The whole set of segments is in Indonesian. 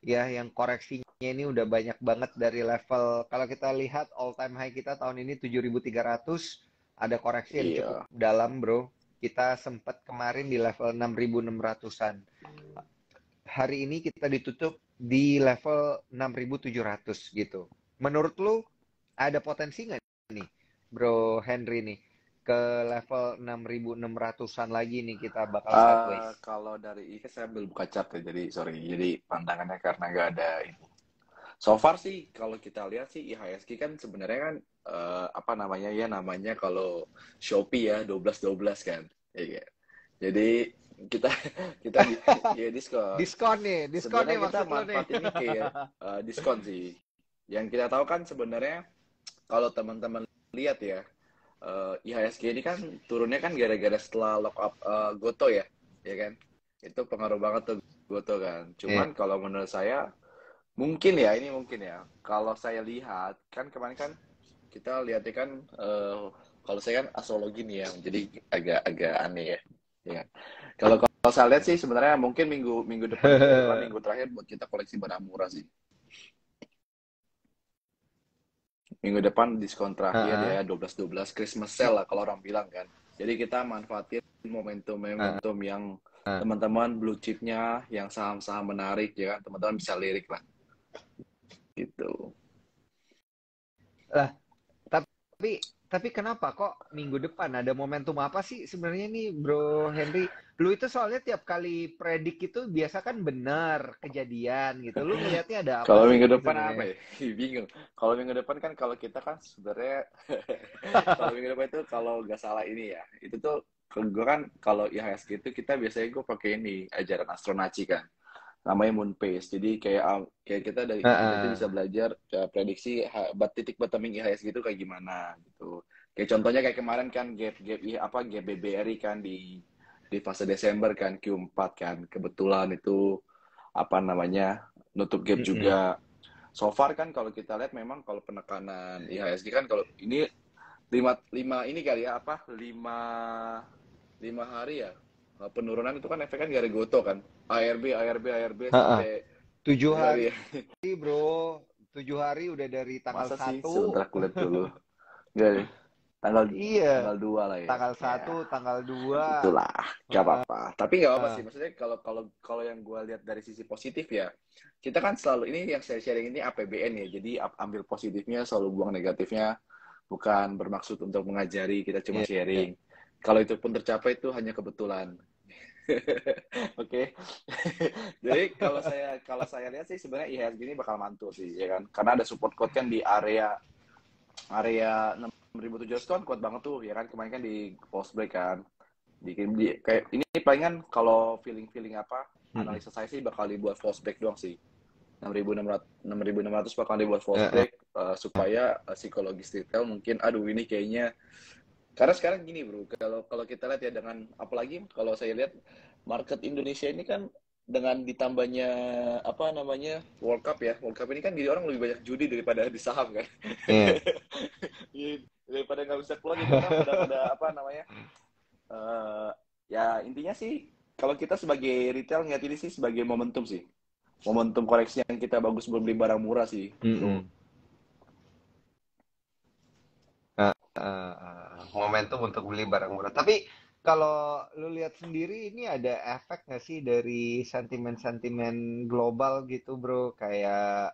ya yang koreksinya ini udah banyak banget dari level, kalau kita lihat all time high kita tahun ini 7.300, ada koreksi yang cukup Iya. dalam bro. Kita sempat kemarin di level 6.600-an. Hari ini kita ditutup di level 6.700 gitu. Menurut lu ada potensi nggak nih bro Henry nih ke level 6.600-an lagi nih kita bakal sideways? Kalau dari ini saya belum buka chart ya, jadi sorry. Jadi pandangannya karena nggak ada ini. So far sih kalau kita lihat sih IHSG kan sebenarnya kan apa namanya ya, namanya kalau Shopee ya 12-12 kan. Iya. Jadi kita kita ya diskon. Diskon nih Sebenarnya kita maksud lu nih. manfaat ini kayak diskon sih. Yang kita tahu kan sebenarnya kalau teman-teman lihat ya, IHSG ini kan turunnya kan gara-gara setelah lock up Goto ya, ya kan? Itu pengaruh banget tuh Goto kan. Iya. Cuman kalau menurut saya mungkin ya, ini mungkin ya. Kalau saya lihat kan kemarin kan kita lihatnya kan kalau saya kan astrologi nih ya, jadi agak-agak aneh ya. Ya. Kalau saya lihat sih sebenarnya mungkin minggu minggu depan ini adalah minggu terakhir buat kita koleksi barang murah sih. Minggu depan diskon terakhir ya Heeh, 12-12 Christmas sale lah kalau orang bilang kan. Jadi kita manfaatin heeh, momentum-momentum yang heeh. teman-teman blue chipnya, yang saham-saham menarik ya kan, teman-teman bisa lirik lah gitu. Lah, tapi kenapa kok minggu depan ada momentum apa sih sebenarnya nih Bro Henry? Lu itu soalnya tiap kali predik itu biasa kan benar kejadian gitu. Lu ngelihatnya ada apa Kalau sih minggu depan apa sebenarnya? ya? Bingung. Kalau minggu depan kan kalau kita kan sebenarnya kalau minggu depan itu kalau nggak salah ini ya, itu tuh gue kan kalau IHSG itu kita biasanya gue pakai ini ajaran astronaci kan. Namanya moon pace. Jadi kayak kita dari kita itu bisa Heeh. belajar prediksi titik bottoming IHSG itu kayak gimana gitu. Kayak contohnya kayak kemarin kan gap BBRI kan di fase Desember kan Q4 kan. Kebetulan itu apa namanya nutup gap Mm-mm. juga. So far kan kalau kita lihat memang kalau penekanan IHSG kan kalau ini lima ini kali ya apa lima hari ya penurunan itu kan efek kan gara Goto kan ARB Heeh. sampai 7 hari hari ya. bro, 7 hari udah dari tanggal Masa sih satu. sebentar kulihat dulu enggak deh tanggal Iya, tanggal 2 lah ya tanggal ya satu, tanggal 2. itulah gak Heeh. apa-apa tapi nggak apa sih maksudnya kalau kalau kalau yang gue lihat dari sisi positif ya kita kan selalu ini yang saya sharing ini APBN ya jadi ambil positifnya selalu buang negatifnya bukan bermaksud untuk mengajari kita cuma Iya, iya. sharing kalau itu pun tercapai itu hanya kebetulan. Oke. Jadi kalau saya lihat sih sebenarnya IHSG ini bakal mantul sih ya kan. Karena ada support quote kan di area area 6.700 kan kuat banget tuh ya kan kemarin kan di post break kan. Kayak ini palingan kalau feeling apa Mm-mm. analisa saya sih bakal dibuat false break doang sih. 6.600 bakal dibuat false Heeh. break supaya psikologis retail mungkin aduh ini kayaknya karena sekarang gini bro, kalau kalau kita lihat ya dengan apalagi kalau saya lihat market Indonesia ini kan dengan ditambahnya apa namanya World Cup ya, World Cup ini kan jadi orang lebih banyak judi daripada di saham kan. Iya. Iya, daripada nggak bisa keluar jadi orang pada apa namanya eh ya intinya sih kalau kita sebagai retail ngeliat ini sih sebagai momentum sih, momentum koreksi yang kita bagus buat beli barang murah sih bro. Mm-mm. Momentum untuk beli barang murah. Tapi kalau lu lihat sendiri ini ada efek nggak sih dari sentimen-sentimen global gitu, bro? Kayak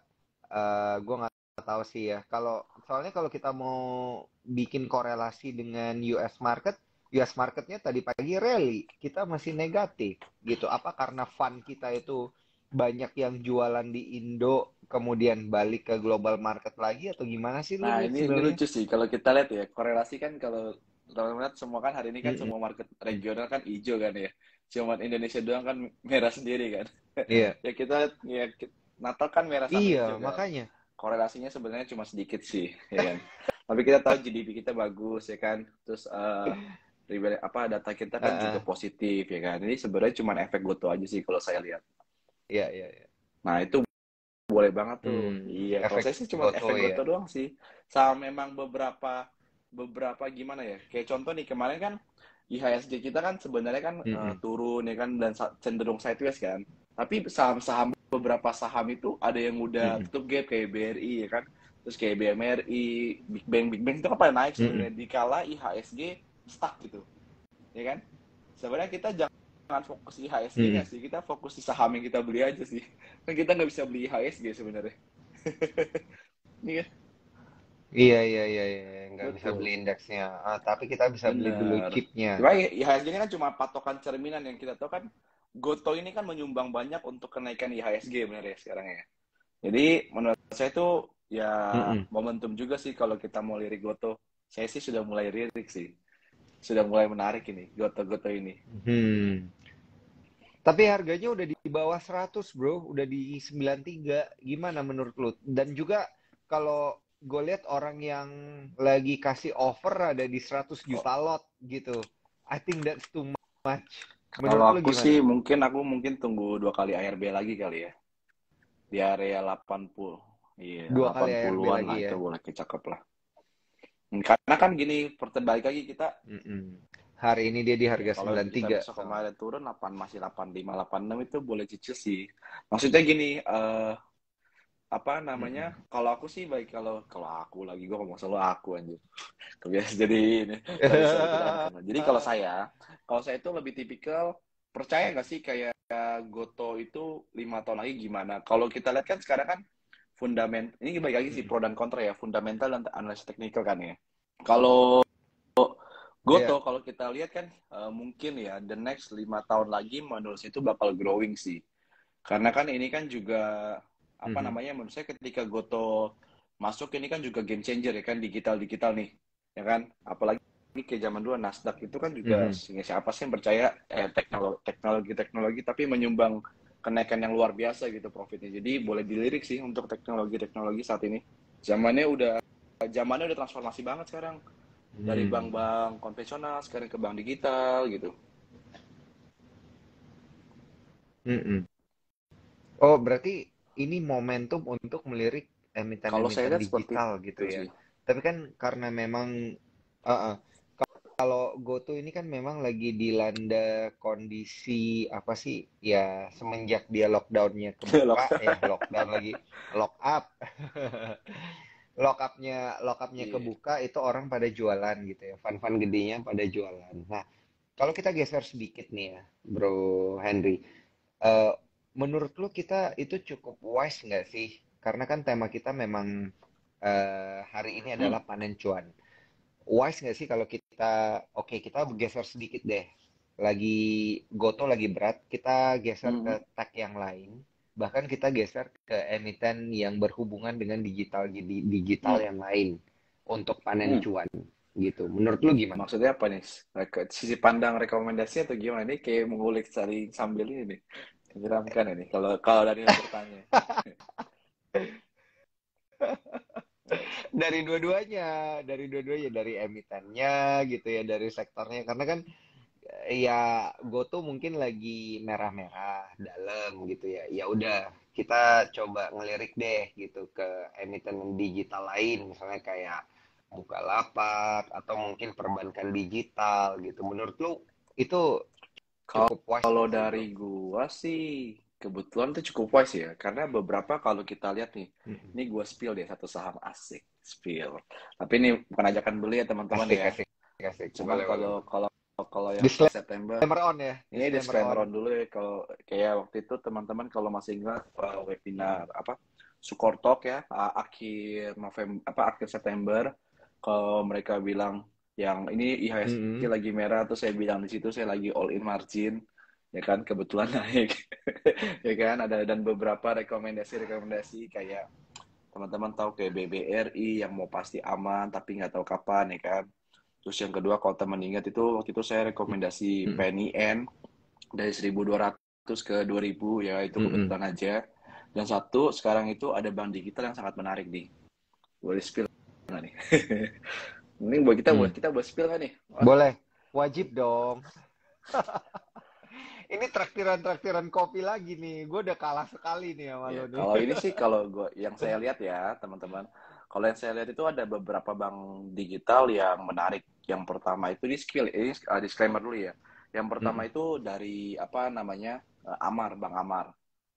gue nggak tahu sih ya. Kalau soalnya kalau kita mau bikin korelasi dengan US market, US marketnya tadi pagi rally, kita masih negatif gitu. Apa karena fund kita itu banyak yang jualan di Indo, kemudian balik ke global market lagi atau gimana sih lu Nah, lihat ini sebenarnya? lucu sih kalau kita lihat ya, korelasi kan kalau teman-teman lihat semua kan hari ini kan Mm-mm. semua market regional kan hijau kan ya. Cuman Indonesia doang kan merah sendiri kan. Iya. Ya kita lihat ya Natal kan merah sama Iya, hijau kan. makanya. Korelasinya sebenarnya cuma sedikit sih, ya kan. Tapi kita tahu GDP kita bagus ya kan. Terus apa data kita kan juga Heeh. positif ya kan. Ini sebenarnya cuma efek goto aja sih kalau saya lihat. Iya, iya, iya. Nah, itu boleh banget tuh. Iya, kalau Efek saya sih cuma goto efek ya. goto doang sih. Sama memang beberapa beberapa gimana ya? Kayak contoh nih kemarin kan IHSG kita kan sebenarnya kan Mm-mm. turun ya kan dan cenderung sideways kan. Tapi saham-saham beberapa saham itu ada yang udah Mm-mm. tutup gap kayak BRI ya kan, terus kayak BMRI, Big Bang itu kan pada naik Mm-mm. sebenarnya. Dikala IHSG stuck gitu, ya kan? Sebenarnya kita jangan fokus IHSG-nya Mm-mm. sih, kita fokus di saham yang kita beli aja sih. Kan kita nggak bisa beli IHSG sebenarnya. Iya kan? Iya, iya, iya, iya, iya. Nggak bisa beli Betul. indeksnya. Ah, tapi kita bisa beli blue Bener. chipnya. Cuma IHSG ini kan cuma patokan cerminan, yang kita tahu kan Goto ini kan menyumbang banyak untuk kenaikan IHSG benar ya sekarang ya. Jadi menurut saya itu ya Mm-mm. momentum juga sih kalau kita mau lirik Goto. Saya sih sudah mulai lirik sih. Sudah mulai menarik ini, Goto-Goto ini. Hmm. Tapi harganya udah di bawah 100, bro. Udah di 93. Gimana menurut lu? Dan juga kalau gue lihat orang yang lagi kasih offer ada di 100 Kok juta lot gitu. I think that's too much. kalau Menurut lu aku sih gimana? mungkin tunggu 2 kali ARB lagi kali ya. Di area 80. Iya, Dua kali ARB 80-an lagi lah itu ya. boleh kecakep lah. Karena kan gini, balik lagi kita. Mm-mm. Hari ini dia di Ya, harga kalau kita 93 besok soalnya. kemarin turun 8 masih 85, 86 itu boleh cicil sih. Maksudnya gini, apa namanya? Mm-mm. Kalau aku sih baik, kalau aku lagi gue ngomong selalu aku anjir. Kebiasa jadi ini. Sorry sorry kita kan anak. Jadi kalau saya itu lebih tipikal, percaya nggak sih kayak Goto itu 5 tahun lagi gimana? Kalau kita lihat kan sekarang kan ini baik lagi sih Mm-mm. pro dan kontra ya, fundamental dan analisis teknikal kan ya. Kalau Iya. Goto kalau kita lihat kan mungkin ya the next 5 tahun lagi menurut saya itu bakal growing sih. Karena kan ini kan juga apa Mhm. namanya, menurut saya ketika Goto masuk ini kan juga game changer ya kan, digital nih. Ya kan? Apalagi kayak zaman dulu Nasdaq itu kan juga Mhm. siapa sih yang percaya teknologi tapi menyumbang kenaikan yang luar biasa gitu profitnya. Jadi boleh dilirik sih untuk teknologi saat ini. Zamannya udah transformasi banget sekarang, dari Hmm. bank-bank konvensional sekarang ke bank digital gitu. Mhm. Oh, berarti ini momentum untuk melirik Kalau saya emiten-emiten lihat seperti digital gitu itu ya. sih. Tapi kan karena memang uh-uh, kalau GoTo ini kan memang lagi dilanda kondisi apa sih? Ya semenjak dia lockdownnya kebuka, ya lockdown lagi, lock up, lock upnya Iya. kebuka itu orang pada jualan gitu ya. Fund-fund gedenya pada jualan. Nah, kalau kita geser sedikit nih ya, Bro Henry. Eh, menurut lu kita itu cukup wise nggak sih? Karena kan tema kita memang hari ini Hmm. adalah panen cuan. Wise nggak sih kalau kita, oke kita bergeser sedikit deh. Lagi Goto lagi berat, kita geser Hmm. ke tech yang lain. Bahkan kita geser ke emiten yang berhubungan dengan digital Hmm. yang lain untuk panen Hmm. cuan gitu. Menurut lu gimana? Maksudnya apa nih? Sisi pandang rekomendasi atau gimana? Ini kayak mengulik cari sambil ini nih. Menyeramkan ini. Kalau kalau Daniel bertanya. Dari dua-duanya, dari emitennya gitu ya, dari sektornya. Karena kan ya GoTo mungkin lagi merah-merah dalam gitu ya. Ya udah, kita coba ngelirik deh gitu ke emiten digital lain, misalnya kayak Bukalapak atau mungkin perbankan digital gitu. Menurut lu itu cukup wise Kalau nggak sih, bro? dari gua sih kebetulan tuh cukup wise ya, karena beberapa kalau kita lihat nih, Mm-mm. ini gua spill deh satu saham asik, spill. Tapi ini bukan ajakan beli ya teman-teman Asik, ya. asik, asik. Cuman Boleh, boleh, kalau boleh. kalau kalau yang per September, Disclaimer on ya, ini disclaimer disclaimer on. on dulu ya. Kalau kayak waktu itu teman-teman kalau masih ingat webinar Mm-mm. apa Sukortalk ya, akhir November apa akhir September, kalau mereka bilang yang ini IHSG Mm-mm. lagi merah, terus saya bilang di situ saya lagi all in margin, ya kan kebetulan naik, ya kan ada dan beberapa rekomendasi kayak teman-teman tahu kayak BBRI yang mau pasti aman tapi nggak tahu kapan ya kan. Terus yang kedua kalau teman ingat itu waktu itu saya rekomendasi Mm-mm. PNIN dari 1.200 ke 2.000 ya, itu Mm-mm. kebetulan aja. Dan satu sekarang itu ada bank digital yang sangat menarik nih. Boleh spill nggak nih? Ini buat kita Mm. buat kita buat spill nggak nih? Wah, Boleh, wajib dong. Ini traktiran-traktiran kopi lagi nih. Gue udah kalah sekali nih sama ya lo nih. kalau ini sih kalau gua yang saya lihat ya teman-teman, kalau yang saya lihat itu ada beberapa bank digital yang menarik. Yang pertama itu ini disclaimer dulu ya. Yang pertama Mm-mm. itu dari apa namanya Amar, Bank Amar.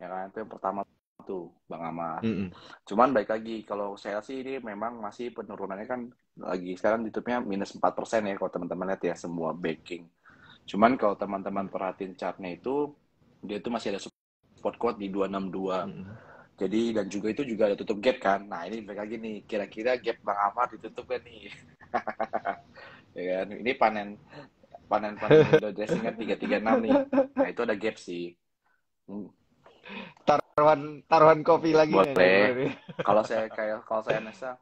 ya kan? Itu yang pertama tuh, Bang Amar. Mm-mm. Cuman baik lagi, kalau saya sih ini memang masih penurunannya kan lagi sekarang YouTube-nya minus 4% ya kalau teman-teman lihat ya semua backing. Cuman kalau teman-teman perhatiin chartnya itu, dia itu masih ada support quote di 262. Mm-mm. Jadi dan juga itu juga ada tutup gap kan. Nah ini baik lagi nih, kira-kira gap Bang Amar ditutup kan nih? Ya kan? Ini panen panen panen window dressing kan 336 nih. Nah itu ada gap sih. Hmm, Taruhan kopi lagi nggak nih bro boleh. nih? Kalau saya Nesa,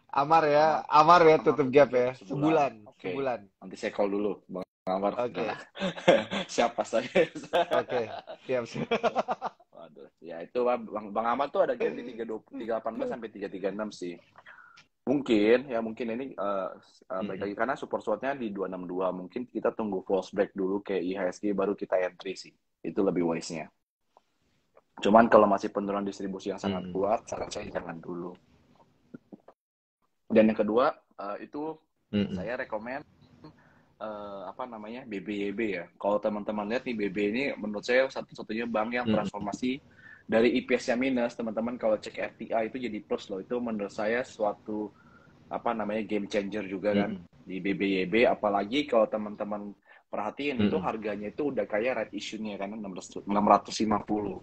Amar, Amar ya Amar tutup tutup gap gap ya, sebulan. sebulan, Oke. sebulan. Nanti saya call dulu, Bang Amar. Nah, Oke, siapa saya? oke, siap siap. Waduh, ya itu Bang Amar tuh ada gap di 318 sampai 336 sih. Mungkin ini baik Mm-mm. lagi karena support SWOT-nya di 262. Mungkin kita tunggu false break dulu kayak IHSG baru kita entry sih. Itu lebih wise-nya. Cuman kalau masih penurunan distribusi yang sangat Mm-mm. kuat, saran saya jangan dulu. Dan yang kedua, itu Mm-mm. saya rekomen apa namanya BBYB ya. Kalau teman-teman lihat nih BB ini menurut saya satu-satunya bank yang Mm-mm. transformasi dari IPS-nya minus. Teman-teman kalau cek RTI itu jadi plus loh. Itu menurut saya suatu apa namanya game changer juga kan Mm-mm. di BBYB. Apalagi kalau teman-teman perhatiin itu Mm-mm. harganya itu udah kayak right issue-nya kan 650.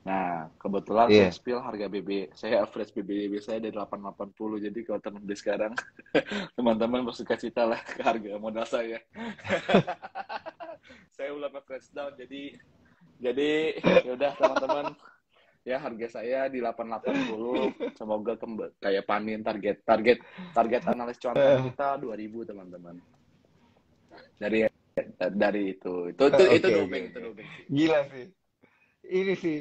Nah, kebetulan saya Iya. spill harga saya average BBB saya dari 880. Jadi kalau teman beli sekarang, teman-teman bersuka cita lah ke harga modal saya. Saya udah average down, jadi ya udah teman-teman, ya harga saya di 880. Semoga kayak panin target analis cuan kita 2000 teman-teman. Dari dari itu Oke oke dobeng oke. sih. Gila sih. Ini sih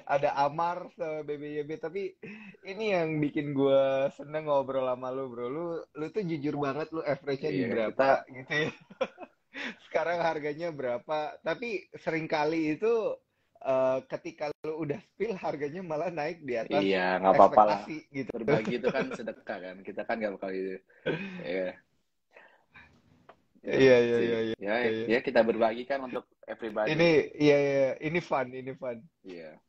ada Amar sama BBYB tapi ini yang bikin gua seneng ngobrol sama lu bro. Lu tuh jujur banget lu average-nya di Iya kan kita. berapa gitu ya. Sekarang harganya berapa? Tapi seringkali itu ketika lu udah spill harganya malah naik di atas Iya, nggak apa-apa lah. ekspektasi gitu. Berbagi itu kan sedekah kan. Kita kan nggak bakal itu. Ya, ya Iya iya sih. iya iya. Ya, iya. ya kita berbagi kan untuk Ini everybody. iya iya ini fun ini fun. Iya.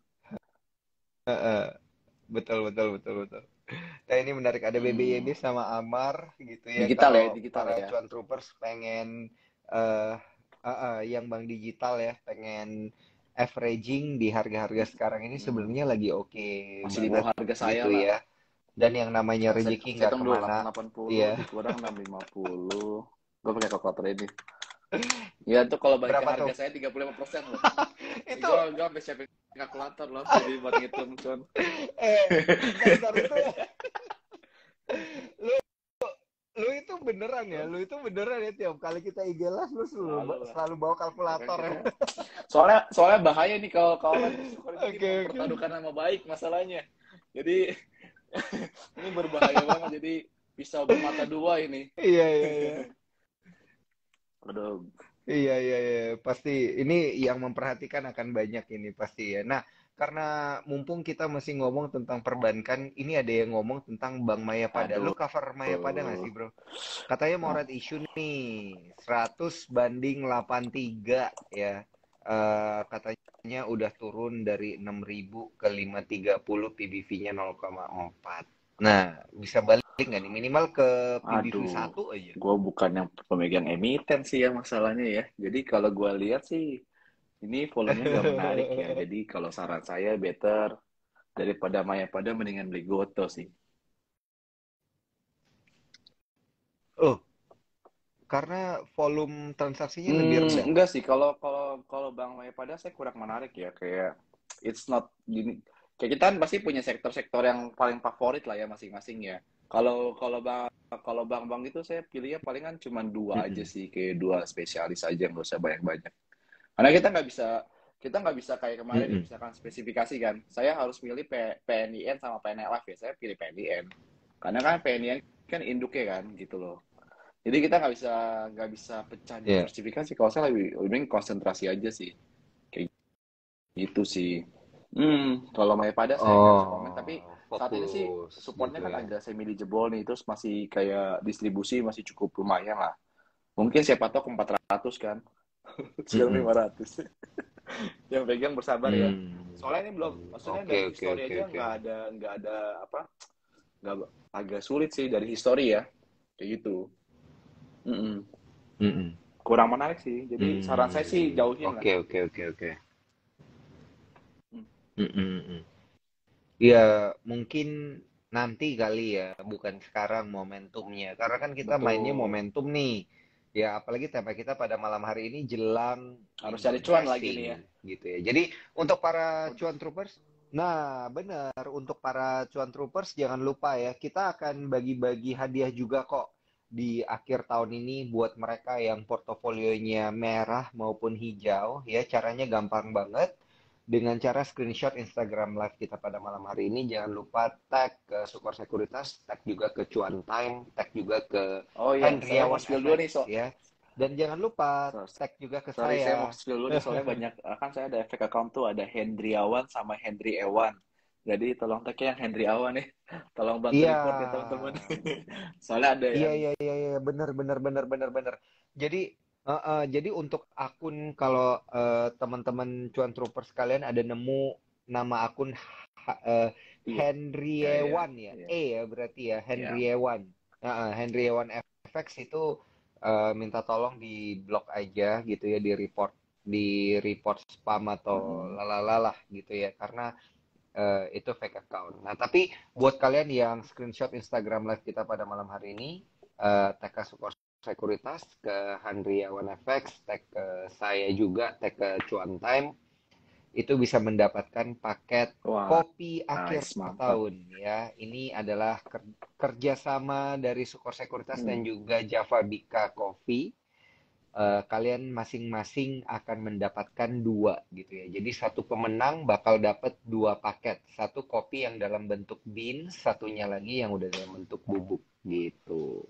Heeh. Betul betul betul betul. Nah ini menarik ada BBYB Hmm. sama Amar gitu ya Digital ya, kalau digital para ya. cuan troopers pengen eh yang bank digital ya pengen averaging di harga-harga sekarang ini Hmm. sebenarnya lagi oke Masih di banget bawah harga saya gitu lah. ya. Dan yang namanya Saya rezeki nggak hitung dulu kemana, 880 iya. dikurang 650. Gue pakai kalkulator ini. Ya itu kalau balik ke Berapa harga tuh? saya 35% loh. Itu Gue sampai siapin kalkulator loh. Jadi buat ngitung cuan. bentar itu lu lu itu beneran ya, lu itu beneran ya tiap kali kita IG live lu Selalu lah. selalu bawa Ya kan kalkulator ya. kita. Soalnya bahaya nih kalau kalian suka gini Oke oke. mempertaruhkan nama baik masalahnya. Jadi ini berbahaya banget. Jadi pisau bermata dua ini. Iya iya iya. Aduh, Iya, iya, iya. Pasti ini yang memperhatikan akan banyak ini pasti ya. Nah, karena mumpung kita masih ngomong tentang perbankan, ini ada yang ngomong tentang Bank Mayapada. Lu aduh. cover Mayapada nggak sih, bro? Katanya mau Nah, red issue nih, 100/83 ya. Katanya udah turun dari 6.000 ke 530, PBV-nya 0,4. Nah, bisa balik nggak nih? Minimal ke PBV aduh. 1 aja. Gue bukan yang pemegang emiten sih ya masalahnya ya. Jadi kalau gue lihat sih ini volumenya nggak menarik ya. Jadi kalau saran saya better daripada Mayapada mendingan beli Goto sih. Oh, karena volume transaksinya lebih rendah. Enggak sih. Kalau Bang Mayapada saya kurang menarik ya. Kayak it's not gini. Kayak kita kan pasti punya sektor-sektor yang paling favorit lah ya masing-masing ya. Kalau bang itu saya pilihnya palingan cuma dua aja Mm-mm. sih, kayak dua spesialis aja nggak usah banyak-banyak. Karena kita nggak bisa kayak kemarin nih, Mm-mm. misalkan spesifikasi kan. Saya harus milih PNIN sama PNLF ya. Saya pilih PNIN. Karena kan PNIN kan induknya kan gitu loh. Jadi kita nggak bisa pecah Ya. diversifikasi. Kalau saya lebih konsentrasi aja sih. Kayak gitu sih. Kalau Mayapada saya nggak bisa komen, tapi Oh, saat ini sih fokus supportnya gitu kan ya. agak semi jebol nih, terus masih kayak distribusi masih cukup lumayan lah. Mungkin siapa tahu ke 400 kan. Sekarang Mm-mm. 500. Yang pegang bersabar ya. Hmm. Soalnya ini belum, maksudnya Oke, dari oke, history oke, aja oke. nggak ada apa, nggak, agak sulit sih dari history ya, kayak gitu. Mm-mm. Mm-mm. Kurang menarik sih. Jadi saran saya sih jauhin lah. Oke, oke, oke, oke. Mm. Mm-mm, mm. Ya, mungkin nanti kali ya, bukan sekarang momentumnya. Karena kan kita mainnya Betul. momentum nih. Ya, apalagi tema kita pada malam hari ini jelang Harus window cari cuan lagi dressing nih ya. gitu ya. Jadi untuk para Waduh. cuan troopers, nah benar untuk para cuan troopers jangan lupa ya, kita akan bagi-bagi hadiah juga kok di akhir tahun ini buat mereka yang portofolionya merah maupun hijau ya. Caranya gampang banget dengan cara screenshot Instagram Live kita pada malam hari ini. Jangan lupa tag ke Sukor Sekuritas, tag juga ke Cuan Time, tag juga ke Oh iya, saya mau Hendriawan spill dulu FX nih, so. ya. Dan jangan lupa So- tag juga ke Sorry, saya saya. mau spill dulu nih soalnya banyak, kan saya ada efek account tuh, ada Hendriawan sama Hendri Ewan. Jadi tolong tag yang Hendri Awan nih. Tolong bantu Iya, report ya teman-teman. Soalnya ada iya, yang iya, iya, iya, benar, benar, benar, benar, benar. Jadi, jadi untuk akun kalau teman-teman Cuan Trooper sekalian ada nemu nama akun iya, iya, iya, Hendriewan ya, iya, ya berarti ya iya. Hendriewan. Hendriewan FX itu minta tolong di blok aja gitu ya, di report spam atau Mm-mm. lalalalah gitu ya, karena itu fake account. Nah, tapi buat kalian yang screenshot Instagram live kita pada malam hari ini, tag ke Support Sekuritas, ke Handriawan FX, tag ke saya juga, tag ke Cuan Time, itu bisa mendapatkan paket Wah, kopi akhir nice, mantap. tahun ya. Ini adalah kerjasama dari Sukor Sekuritas dan Hmm. juga Java Bika Coffee. Kalian masing-masing akan mendapatkan dua gitu ya. Jadi satu pemenang bakal dapat dua paket. Satu kopi yang dalam bentuk beans, satunya lagi yang udah dalam bentuk bubuk gitu.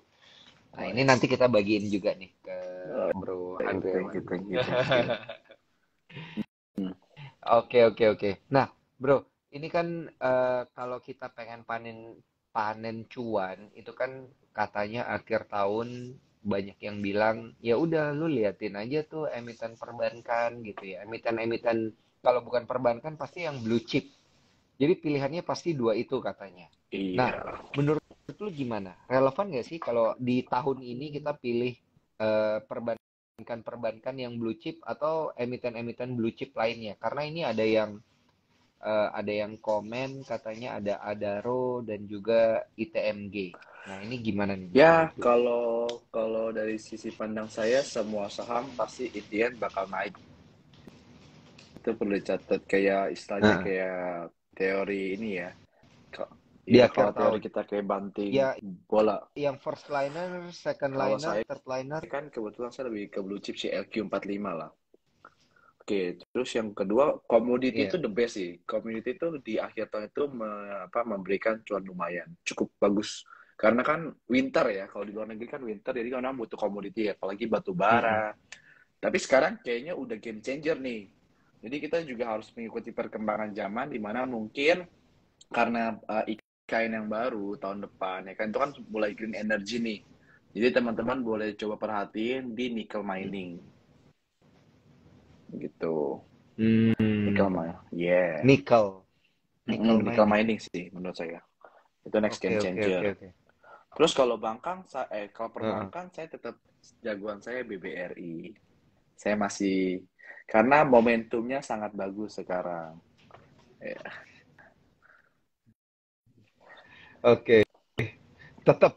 Nah, ini nanti Nice. kita bagiin juga nih ke Oh, Bro thank Andreawan. you, thank you, thank you. Hmm. Oke, oke, oke. Nah, Bro, ini kan kalau kita pengen panen panen cuan, itu kan katanya akhir tahun banyak yang bilang, ya udah lu liatin aja tuh emiten perbankan gitu ya. Emiten-emiten kalau bukan perbankan pasti yang blue chip. Jadi pilihannya pasti dua itu katanya. Nah, Iya. menurut lu gimana? Relevan nggak sih kalau di tahun ini kita pilih perbankan-perbankan yang blue chip atau emiten-emiten blue chip lainnya? Karena ini ada yang komen katanya ada Adaro dan juga ITMG. Nah, ini gimana nih menurut Ya, lu? kalau kalau dari sisi pandang saya, semua saham pasti in the end bakal naik. Itu perlu dicatat, kayak istilahnya Nah, kayak teori ini ya. di Ya akhir kalau teori tahun. kita kayak banting Ya, bola. yang first liner, second Kalau liner, saya third liner. kan kebetulan saya lebih ke blue chip sih, LQ45 lah. Oke, terus yang kedua, komoditi itu Iya. the best sih. Komoditi itu di akhir tahun itu memberikan cuan lumayan, cukup bagus. Karena kan winter ya, kalau di luar negeri kan winter, jadi orang butuh komoditi ya, apalagi batu Mm-mm. bara. Tapi sekarang kayaknya udah game changer nih. Jadi kita juga harus mengikuti perkembangan zaman, di mana mungkin karena IKN yang baru tahun depan, ya kan itu kan mulai green energy nih. Jadi teman-teman boleh coba perhatiin di nickel mining, gitu. Nickel Hmm, mining, yeah. Nickel, nickel Nickel mining. mining sih menurut saya. Itu next Oke, game oke, changer. oke, oke. Terus kalau kalau Heeh. perbankan saya tetap jagoan saya BBRI. Saya masih karena momentumnya sangat bagus sekarang. Ya. Oke, tetap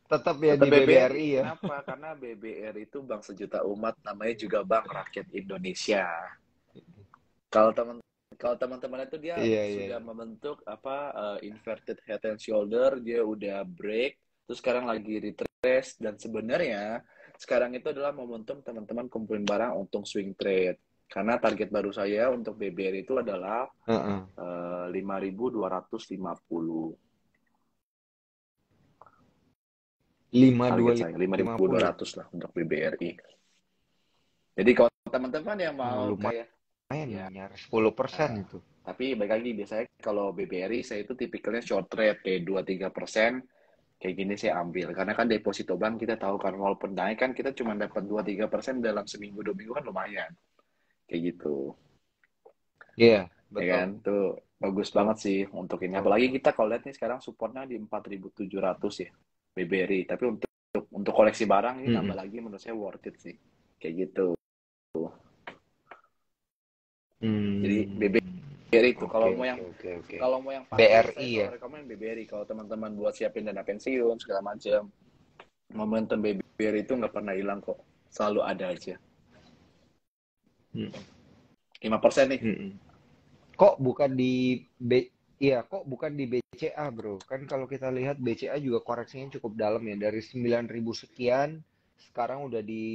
tetap ya Tetap di BBRI. BBRI ya. Kenapa? Karena BBRI itu Bank Sejuta Umat, namanya juga Bank Rakyat Indonesia. Kalau teman kalau teman-teman itu dia Iya, iya, sudah iya. membentuk apa inverted head and shoulder, dia udah break, terus sekarang lagi retrace dan sebenarnya sekarang itu adalah momentum teman-teman kumpulin barang untuk swing trade. Karena target baru saya untuk BBR itu adalah Heeh. 5.250. Lima dua Target saya lima lima ribu dua puluh. ratus lah untuk BBRI. Jadi kalau teman-teman yang Oh, mau kayak lumayan ya, dong, nyaris 10% itu. tapi baik lagi biasanya kalau BBRI saya itu tipikalnya short trade kayak 2-3%. kayak gini saya ambil. Karena kan deposito bank kita tahu kan, walaupun naik kan kita cuma dapat 2-3% dalam seminggu 2 minggu kan lumayan. Kayak gitu. Iya, Ya betul. kan? Tuh bagus Betul. banget sih untuk ini. Betul, Apalagi betul. kita kalau lihat nih sekarang supportnya di 4.700 ya. BBRI. Tapi untuk koleksi barang ini nambah Mm-mm. lagi menurut saya worth it sih. Kayak gitu. Jadi BBRI itu Oke, oke, oke, oke. kalau mau yang pasti saya BRI ya. selalu rekomend BBRI kalau teman-teman buat siapin dana pensiun segala macam. Momentum BBRI itu nggak pernah hilang kok. Selalu ada aja. Mm-mm. 5% nih. Mm-mm. Kok bukan di Iya, kok bukan di BCA, Bro? Kan kalau kita lihat BCA juga koreksinya cukup dalam ya. Dari 9.000 sekian, sekarang udah di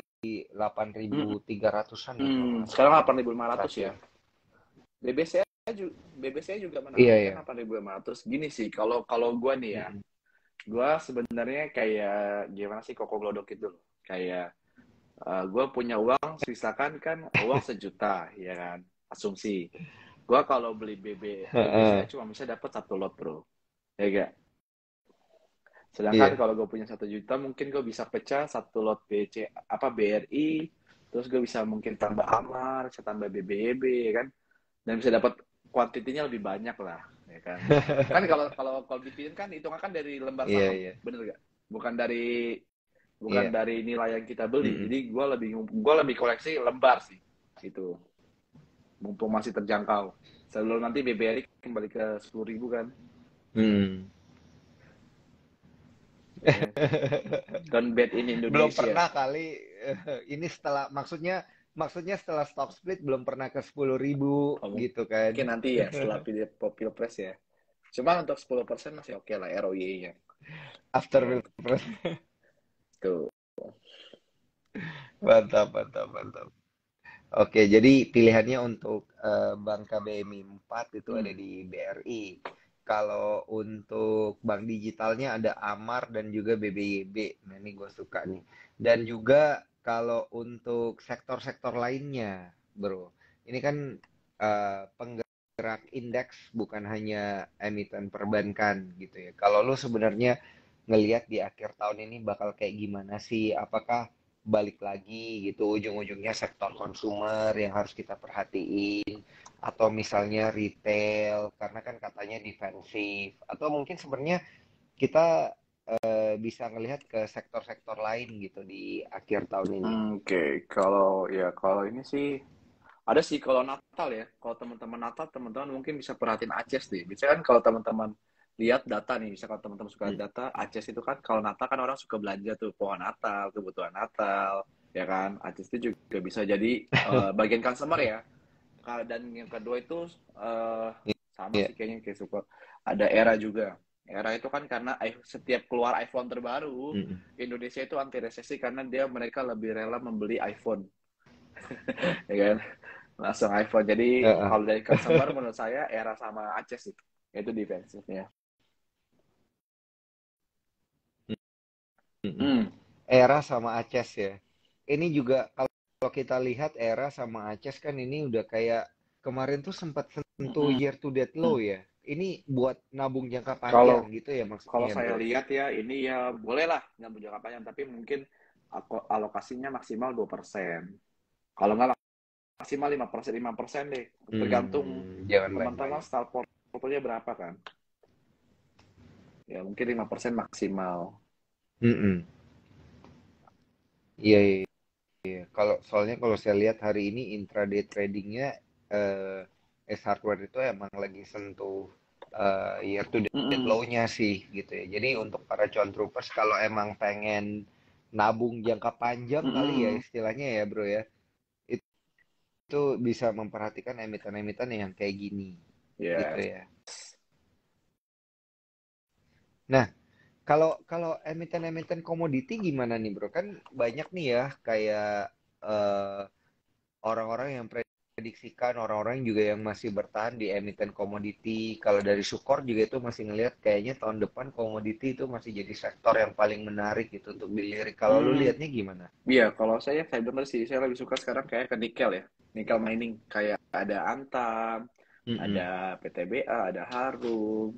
8.300-an ya kalau nggak Sekarang salah 8.500 ya. terakhir. BBC juga Iya, menarik kan iya. 8.500. Gini sih, kalau kalau gue nih ya, Mm-mm. gue sebenarnya kayak gimana sih Koko Glodok itu loh. Kayak gue punya uang, sisakan kan uang 1 juta, ya kan? Asumsi. Gue kalau beli BBC Heeh. cuma bisa dapat 1 lot, bro. Ya gak? Sedangkan Iya. kalau gue punya 1 juta, mungkin gue bisa pecah 1 lot BRI, terus gue bisa mungkin tambah Amar, bisa tambah BBYB, ya kan? Dan bisa dapat kuantitinya lebih banyak lah, ya kan? Kan kalau dividen kan hitungan kan dari lembar Iya, saham, iya. bener gak? Bukan dari bukan Iya. dari nilai yang kita beli. Mm-mm. Jadi gue lebih koleksi lembar sih, itu. Mumpung masih terjangkau. Sebelum nanti BBRI kembali ke 10.000 kan, Hmm. ya kan? Don't bet in Belum Indonesia. pernah kali ini setelah maksudnya setelah stock split belum pernah ke 10.000 Oh, gitu mungkin kan. nanti ya setelah pilpres ya. Cuma untuk 10% masih oke lah ROI-nya. After Ya, Pilpres. tuh. Mantap, mantap, mantap. Oke, jadi pilihannya untuk Bank KBMI 4 itu ada Hmm. di BRI. Kalau untuk bank digitalnya ada Amar dan juga BBYB. Nah, ini gue suka nih. Dan juga kalau untuk sektor-sektor lainnya, bro. Ini kan penggerak indeks bukan hanya emiten perbankan gitu ya. Kalau lu sebenarnya ngelihat di akhir tahun ini bakal kayak gimana sih? Apakah balik lagi gitu ujung-ujungnya sektor konsumer yang harus kita perhatiin atau misalnya retail karena kan katanya defensif atau mungkin sebenarnya kita bisa ngelihat ke sektor-sektor lain gitu di akhir tahun ini. Oke, kalau ini sih ada sih kalau Natal ya. Kalau teman-teman Natal, teman-teman mungkin bisa perhatiin Aces deh. Biasanya kan kalau teman-teman lihat data nih, bisa kalau teman-teman suka Hmm. data, Aces itu kan kalau Natal kan orang suka belanja tuh pohon Natal, kebutuhan Natal, ya kan. Aces itu juga bisa jadi bagian customer ya. Dan yang kedua itu sama Iya. sih kayaknya kayak suka ada Era juga. Era itu kan karena setiap keluar iPhone terbaru, Mm-mm. Indonesia itu anti resesi karena mereka lebih rela membeli iPhone, ya kan? Langsung iPhone. Jadi Heeh. kalau dari customer menurut saya Era sama Aces itu defensifnya. Mm-mm. Hmm. Era sama Aces ya. Ini juga kalau kita lihat Era sama Aces kan ini udah kayak kemarin tuh sempat sentuh Mm-mm. year to date low ya. Ini buat nabung jangka panjang Kalau gitu ya kalau maksudnya, saya bro. lihat ya ini ya boleh lah nggak jangka panjang tapi mungkin alokasinya maksimal 2%. Kalau nggak maksimal 5% deh. Tergantung Jangan teman-teman banyak-banyak. start portfolio berapa kan. Ya mungkin 5% maksimal. Mm-mm. Iya, iya, iya. Kalau saya lihat hari ini intraday tradingnya eh, S Hardware itu emang lagi sentuh year to date Mm-mm. low-nya sih gitu ya. Jadi untuk para cuan troopers kalau emang pengen nabung jangka panjang kali ya Mm-mm. istilahnya ya bro ya, itu bisa memperhatikan emiten-emiten yang kayak gini gitu Yes. ya. Nah, kalau kalau emiten-emiten komoditi gimana nih bro? Kan banyak nih ya kayak eh, orang-orang yang prediksikan, orang-orang juga yang masih bertahan di emiten komoditi. Kalau dari Sukor juga itu masih ngelihat kayaknya tahun depan komoditi itu masih jadi sektor yang paling menarik gitu untuk dilirik. Kalau lu Hmm. lihatnya gimana? Iya, kalau saya bener sih, saya lebih suka sekarang kayak ke nikel ya. Nikel mining kayak ada Antam, ada Mm-mm. PTBA, ada Harum,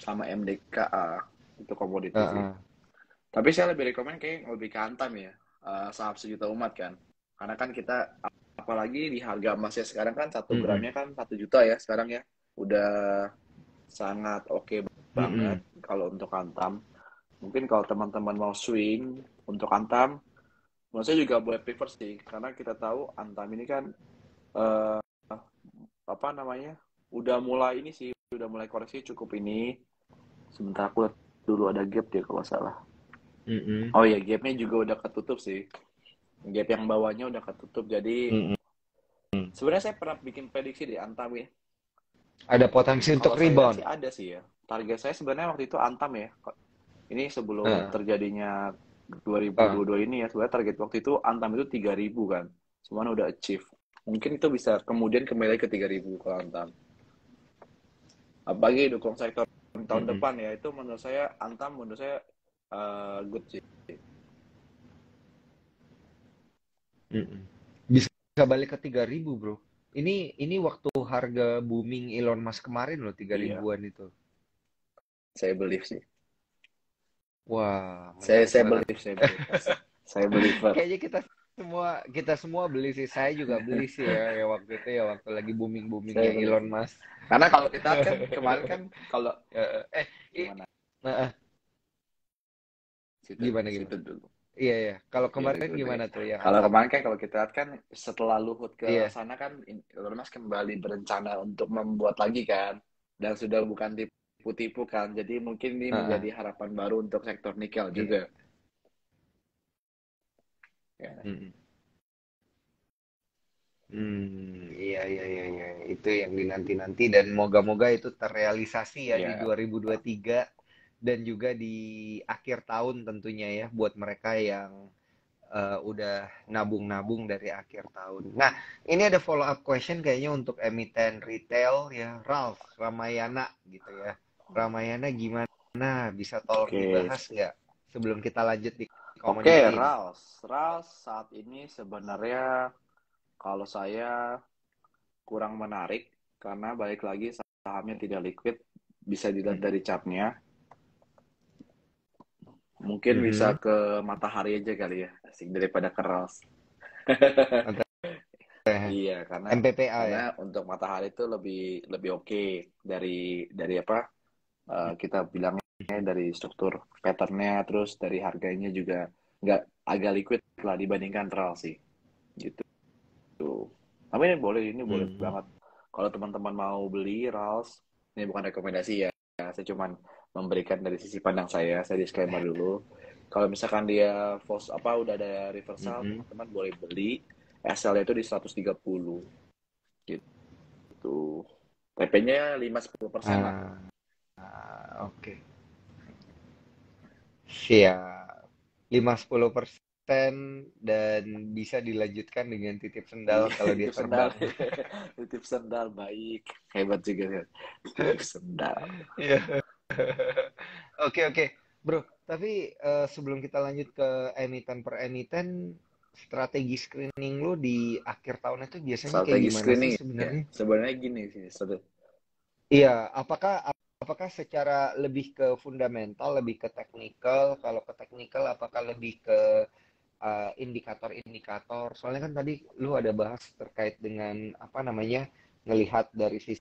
sama MDKA. itu komoditi sih. Heeh. Tapi saya lebih rekomen kayak lebih ke Antam ya, saham sejuta umat kan. Karena kan kita apalagi di harga emasnya sekarang kan 1 gramnya Mm-mm. kan 1 juta ya sekarang ya. Udah sangat oke banget Mm-mm. kalau untuk Antam. Mungkin kalau teman-teman mau swing untuk Antam, menurut saya juga boleh prefer sih, karena kita tahu Antam ini kan eh, apa namanya, udah mulai ini sih, udah mulai koreksi cukup ini. Sebentar aku lihat dulu ada gap dia kalau salah. Mm-mm. Oh ya, gapnya juga udah ketutup sih. Gap yang bawahnya udah ketutup. Jadi Mm-mm. sebenarnya saya pernah bikin prediksi di Antam ya. Ada potensi Kalau untuk saya lihat rebound. sih ada sih ya. Target saya sebenarnya waktu itu Antam ya. Ini sebelum Heeh. terjadinya Ah. 2022 ini ya, sebenarnya target waktu itu Antam itu 3.000 kan. Cuman udah achieve. Mungkin itu bisa kemudian kembali ke 3.000 kalau Antam. Apalagi dukung sektor tahun Mm-mm. depan ya, itu menurut saya Antam menurut saya good sih. Mm-mm. Bisa balik ke 3.000 bro. Ini waktu harga booming Elon Musk kemarin loh, tiga Iya, ribuan itu. saya believe sih. Wah, Saya menarik saya banget. believe, saya believer sih. Saya believer. Kayaknya kita semua beli sih. Saya juga beli sih ya waktu itu ya waktu lagi Saya boomingnya believe Elon sih. Musk. Karena kalau kita lihat kan kemarin kan kalau Eh, eh, i- gimana? nah, Situ gimana situ gimana? dulu. Iya ya. Kalau Iya kemarin itu deh. gimana tuh yang Kalau Antam? kemarin kan kalau kita lihat kan setelah Luhut ke Iya. sana kan Elon Musk kembali berencana untuk membuat lagi kan, dan sudah bukan tipu-tipu kan. Jadi mungkin ini Heeh. menjadi harapan baru untuk sektor nikel Iya. juga. Ya. Mm-mm. Iya, iya, iya, iya. Itu yang dinanti-nanti dan moga-moga itu terrealisasi ya di Ya. 2023 dan juga di akhir tahun tentunya ya buat mereka yang udah nabung-nabung dari akhir tahun. Nah, ini ada follow up question kayaknya untuk emiten retail ya, Ralph Ramayana gitu ya. Ramayana gimana? Bisa tolong Oke. dibahas nggak sebelum kita lanjut di Oke, komoditi ini? Rals saat ini sebenarnya kalau saya kurang menarik karena balik lagi sahamnya tidak liquid, bisa dilihat Mm-mm. dari chartnya. Mungkin bisa Mhm. ke matahari aja kali ya, asik daripada ke Rals. Mantap. Iya, karena MPPA karena ya. untuk matahari itu lebih lebih oke dari apa, kita bilangnya dari struktur patternnya, terus dari harganya juga nggak agak liquid lah dibandingkan Rals sih gitu. Tapi ini boleh Hmm. banget. Kalau teman-teman mau beli Rals, ini bukan rekomendasi ya. Saya cuma memberikan dari sisi pandang saya. Saya disclaimer dulu. Kalau misalkan dia false apa udah ada reversal, Mhm. teman-teman boleh beli. SL itu di 130 gitu. TP-nya 5-10% lah. Ah, oke. Siap. 5-10% dan bisa dilanjutkan dengan titip sendal Iya, kalau dia titip sendal. terbang. Titip sendal baik. Hebat juga kan. Titip sendal. Iya. Oke, oke. Bro, tapi sebelum kita lanjut ke emiten per emiten, strategi screening lu di akhir tahun itu biasanya kayak Strategi gimana sih screening ya. sebenarnya? Sebenarnya gini sih. Iya, apakah secara lebih ke fundamental, lebih ke teknikal? Kalau ke teknikal, apakah lebih ke indikator-indikator? Soalnya kan tadi lu ada bahas terkait dengan apa namanya ngelihat dari sisi.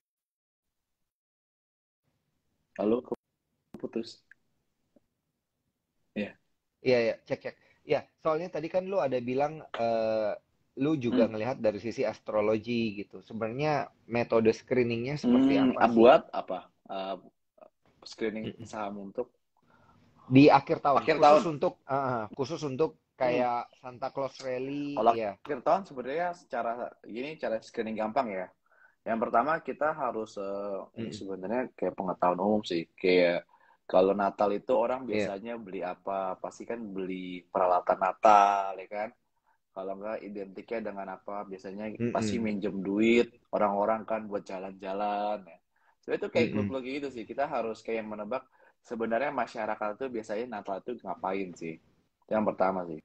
Lalu keputus. Ya. Iya, ya, cek cek. Ya, soalnya tadi kan lu ada bilang lu juga Hmm. ngelihat dari sisi astrologi gitu. Sebenarnya metode screeningnya seperti apa sih? Buat apa? Screening Mm-mm. saham untuk Di akhir tahun, akhir khusus tahun. untuk Hmm. kayak Santa Claus Rally, Kalau ya. akhir tahun sebenarnya secara gini cara screening gampang ya. Yang pertama kita harus ini Mm-mm. sebenarnya kayak pengetahuan umum sih. Kayak kalau Natal itu orang Iya. biasanya beli apa? Pasti kan beli peralatan Natal, ya kan? Kalau enggak identiknya dengan apa? Biasanya pasti Mm-mm. minjem duit orang-orang kan buat jalan-jalan. Ya. Sebenarnya itu kayak Mm-mm. clue-clue gitu sih. Kita harus kayak menebak sebenarnya masyarakat itu biasanya Natal itu ngapain sih. Itu yang pertama sih.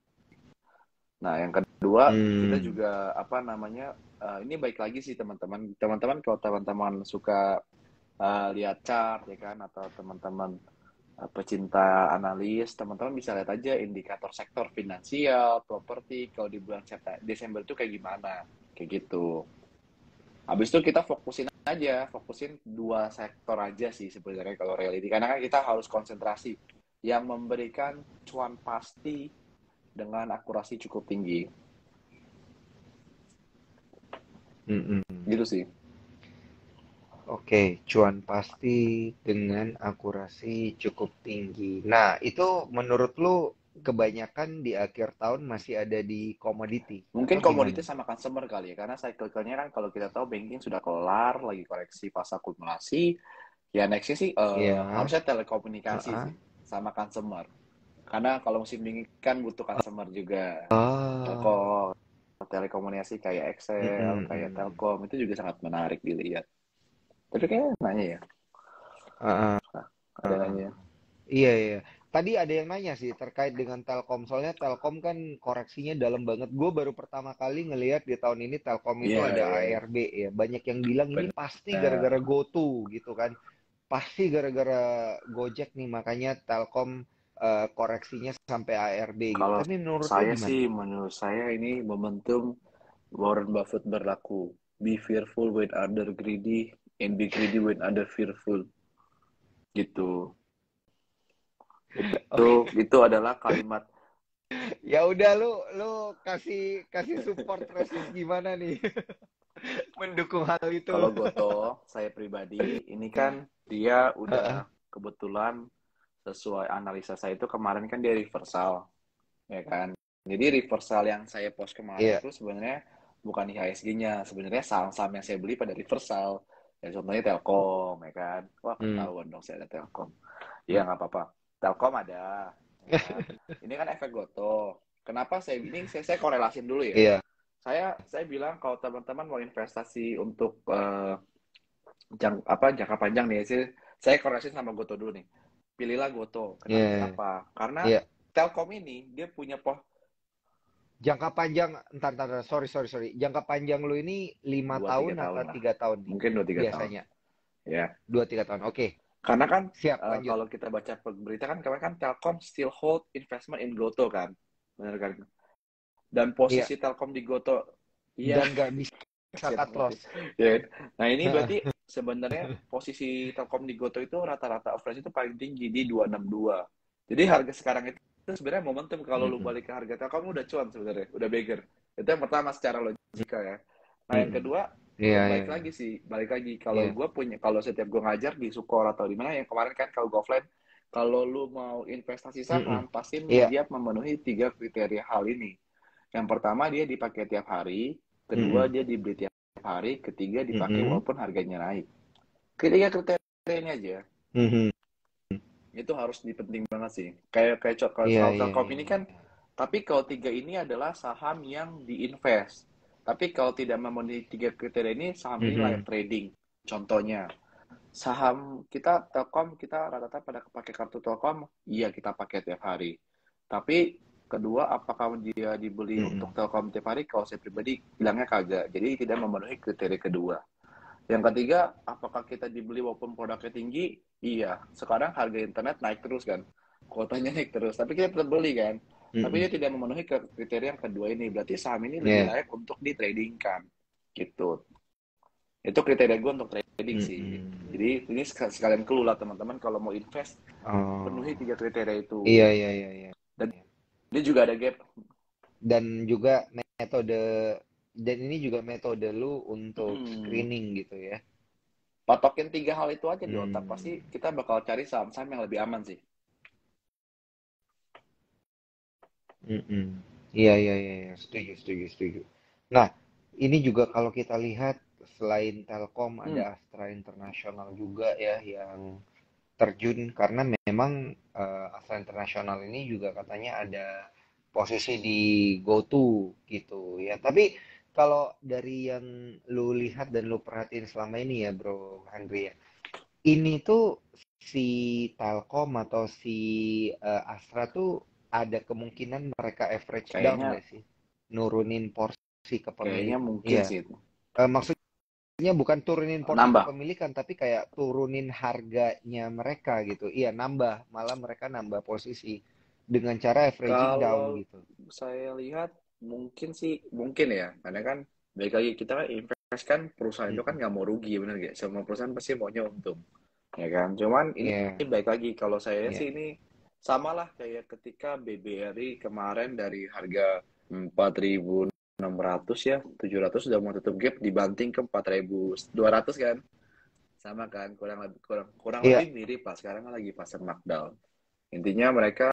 Nah, yang kedua kita Hmm. juga apa namanya? Ini baik lagi sih teman-teman. Teman-teman kalau teman-teman suka lihat chart ya kan atau teman-teman pecinta analis, teman-teman bisa lihat aja indikator sektor finansial, properti, kalau di bulan Desember itu kayak gimana, kayak gitu. Habis itu kita fokusin dua sektor aja sih sebenarnya kalau reality, karena kan kita harus konsentrasi yang memberikan cuan pasti dengan akurasi cukup tinggi, Mm-mm. gitu sih. Oke, cuan pasti dengan akurasi cukup tinggi. Nah, itu menurut lu kebanyakan di akhir tahun masih ada di komoditi Mungkin atau gimana? komoditas sama consumer kali ya, karena cyclicalnya kan kalau kita tahu banking sudah kelar, lagi koreksi pas akumulasi, ya nextnya sih Iya. harusnya telekomunikasi Heeh. sih, sama consumer. Karena kalau musim dingin kan butuh customer juga. Oh. Telkom, telekomunikasi kayak Excel, Mm-mm, kayak mm. Telkom itu juga sangat menarik dilihat. Tapi kayak nanya ya, Heeh, ada heeh. nanya ya. Iya, iya. Tadi ada yang nanya sih terkait dengan Telkom. Soalnya Telkom kan koreksinya dalam banget. Gue baru pertama kali ngelihat di tahun ini Telkom itu Iya, ada iya, iya. ARB ya. Banyak yang bilang ini pasti gara-gara Benar. GoTo gitu kan. Pasti gara-gara Gojek nih makanya Telkom koreksinya sampai ARB gitu. Kalau Tapi menurut lu saya gimana? sih, menurut saya ini momentum Warren Buffett berlaku. Be fearful when other greedy, and be greedy when other fearful. Gitu. Itu, Oke. itu adalah kalimat. Ya udah lu kasih kasih support Resis gimana nih mendukung hal itu. Kalau Goto, saya pribadi, ini kan dia Heeh. udah kebetulan sesuai analisa saya itu kemarin kan dia reversal, ya kan. Jadi reversal yang saya post kemarin Iya. itu sebenarnya bukan IHSG-nya, sebenarnya saham-saham yang saya beli pada reversal. Ya contohnya Telkom, ya kan. Wah, Hmm. ketahuan dong saya ada Telkom. Iya, nggak apa-apa. Telkom ada, ya kan. Ini kan efek Goto. Kenapa saya korelasin dulu ya. Iya. Saya bilang kalau teman-teman mau investasi untuk jangka panjang nih, saya korelasi sama Goto dulu nih. Pilihlah Goto. Iya. Kenapa? Karena Iya. Telkom ini dia punya Jangka panjang, entar, sorry. Jangka panjang lu ini 5 dua tiga tahun tahun atau lah, 3 tahun nih? mungkin 2 3 tahun Biasanya ya. 2 3 tahun. Oke, Karena kan siap lanjut. kalau kita baca berita kan kemarin kan Telkom still hold investment in Goto kan, benar kan? Dan Iya. posisi Telkom di Goto, iya. Dan nggak bisa Kasihan cut banget loss. ya. Ya kan? Nah ini berarti sebenarnya posisi Telkom di Goto itu rata-rata average itu paling tinggi di 262. Jadi harga sekarang itu sebenarnya momentum kalau lu Mm-mm. balik ke harga Telkom udah cuan sebenarnya, udah beggar. Itu yang pertama secara logika ya. Nah yang Mm-mm. kedua, Iya, iya, balik iya. lagi sih, balik lagi kalau Iya. gue punya, kalau setiap gue ngajar di Sukor atau di mana yang kemarin kan kalau gue offline, kalau lu mau investasi Mm-mm. saham pasti Iya. dia memenuhi 3 kriteria hal ini. Yang pertama dia dipakai tiap hari, kedua Mm-mm. dia dibeli tiap hari, ketiga dipakai Mm-mm. walaupun harganya naik. Ketiga kriteria ini aja, Mhm. itu harus dipenting banget sih. Kayak kayak Iya, kalau iya, Telkom iya, ini kan, iya. tapi kalau tiga ini adalah saham yang diinvest. Tapi kalau tidak memenuhi 3 kriteria ini, saham ini layak Mhm. trading. Contohnya, saham kita Telkom, kita rata-rata pada pakai kartu Telkom, iya kita pakai tiap hari. Tapi kedua, apakah dia dibeli untuk Mm-mm. Telkom tiap hari? Kalau saya pribadi bilangnya kagak. Jadi tidak memenuhi kriteria kedua. Yang ketiga, apakah kita dibeli walaupun produknya tinggi? Iya. Sekarang harga internet naik terus kan. Kuotanya naik terus. Tapi kita tetap beli kan. Tapi Mm-mm. dia tidak memenuhi kriteria yang kedua ini. Berarti saham ini lebih Iya. layak untuk ditradingkan. Gitu. Itu kriteria gue untuk trading sih. Mm-mm. Jadi ini sekalian clue lah teman-teman kalau mau invest, penuhi Oh. 3 kriteria itu. Iya, iya, iya, iya. Dan dia juga ada gap. Dan juga metode dan ini juga metode lu untuk Hmm, screening gitu ya. patokin 3 hal itu aja di otak. Pasti Hmm. kita bakal cari saham-saham yang lebih aman sih. Mm-mm. Iya, iya, iya, iya. Setuju. Nah, ini juga kalau kita lihat selain Telkom ada Hmm, Astra International juga ya yang terjun karena memang Astra International ini juga katanya ada posisi di GoTo gitu ya. Tapi kalau dari yang lu lihat dan lu perhatiin selama ini ya Bro Henry ya, ini tuh si Telkom atau si Astra tuh ada kemungkinan mereka average down kayaknya nggak sih? Nurunin porsi kayaknya kepemilikan. mungkin Iya. sih itu. Maksudnya bukan turunin porsi Nambah. kepemilikan, tapi kayak turunin harganya mereka gitu. Iya, nambah, malah mereka nambah posisi dengan cara averaging down Kalau gitu. saya lihat mungkin sih mungkin ya, karena kan balik lagi kita kan invest kan perusahaan itu kan Mm-mm. nggak mau rugi bener gak? Semua perusahaan pasti maunya untung, ya kan? Cuman ini Iya, balik lagi kalau saya iya. sih ini sama lah kayak ketika BBRI kemarin dari harga 4.600 ya, 700 sudah mau tutup gap dibanting ke 4.200 kan? Sama kan, kurang Iya. lebih mirip lah. Sekarang kan lagi pasar markdown. Intinya mereka